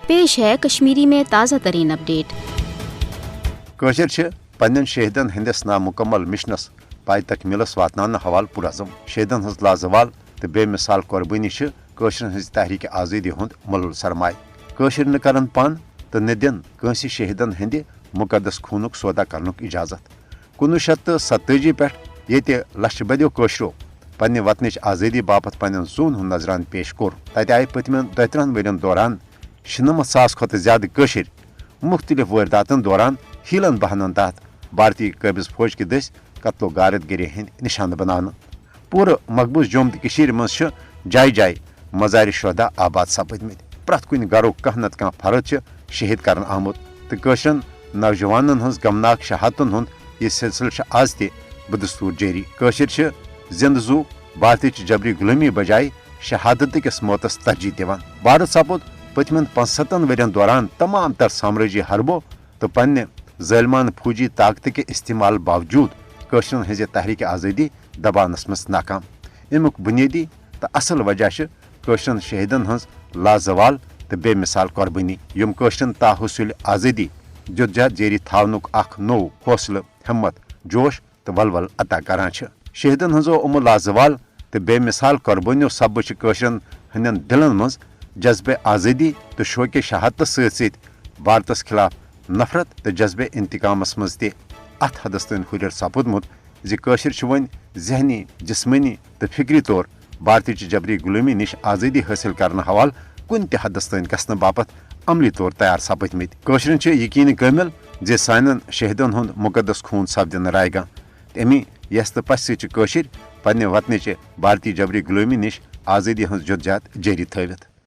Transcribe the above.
पेश है कश्मीरी में ताज़ा तरीन अपडेट। कशर पन्न शहीदन हंदिस नामुकम्मल मिशनस पाई तकमीलस वातनान हवाल पुरज़म। शहीदन हज लाजवाल तो बेमिसाल कुर्बानी कशर हज तहरीक आज़ादी हुंद मलुल सरमाय। कशर न करन पान तो न दिन कंसी शहीदन हंदि मुकदस खूनुक सौदा करनुक इजाजत। 1947 पे ये लक्ष बद्यो कशरो पन्ने वतनच आज़ादी बापत पन्न जून हुंद नजरान पेश कोर। तत आय पतमन 32 वरियन दौरान 96,000 खोत ज्यादा कशर मुख्तलिफ वारदातन दौरान हीलन बहानन तहत भारतीय कबिज फौज के दस कत्लो गारत गिरी हंद निशान बनान। पूरे मकबूज जोम मज जाय जाय मजार शहदा आबाद सपदमत। प्रत कुन गरो कह नत कह फर्द शहीद कर आमुत तो कशरन नौजवानन हज गमनाक शहादतन हुंद यह सिलसिल आज ते बदस्तूर जारी। कशर जिंद जू भारत जबरी गुलामी बजाय शहादत किस मौतस तरजीह दिवान। भारत सपोद पतमन 75 वरियन दौरान तमाम तर साम्राज्य हरबो तो पन्ने ज़ालिमान फौजी ताकत के इस्तेमाल बावजूद कशरन हज तहरीक आज़ादी दबानस मज नाकाम। अमुक बुनियादी तो असल वजह कशरन शहीदन हज लाजवाल तो बेमिसाल कुर्बानी यम कशरन ताहुसूल आज़ादी जदोजहद जारी थावनुक अख नो हौसला हिम्मत जोश तो वलवल अता करान। शहीदन हजो उम लाजवाल तो बेमिसाल कुर्बानियों सब कशरन हंदन दिलन मज जज्बे आज़ादी तो शौक शहादत सत भारतस खिलाफ नफरत तो जज्बे इंतकामस मज अत हदस तन हुर सपुदमुत जि कशर वन जहनी जिस्मनी तो फिक्री तौर भारत जबरी गुलामी निश आज़ादी हासिल करने हवाल कुन त हदस तन गसन बापत अमली तौर तैयार सपदमत। कशरन यकीन कामिल जे सानन शहीदन हुंद मुकदस खून सपदन रायगा। अमी यस तो पस कशर पन्ने वतन भारतीय जबरी गुलामी निश आज़ादी हज जदोजहद जारी थवित।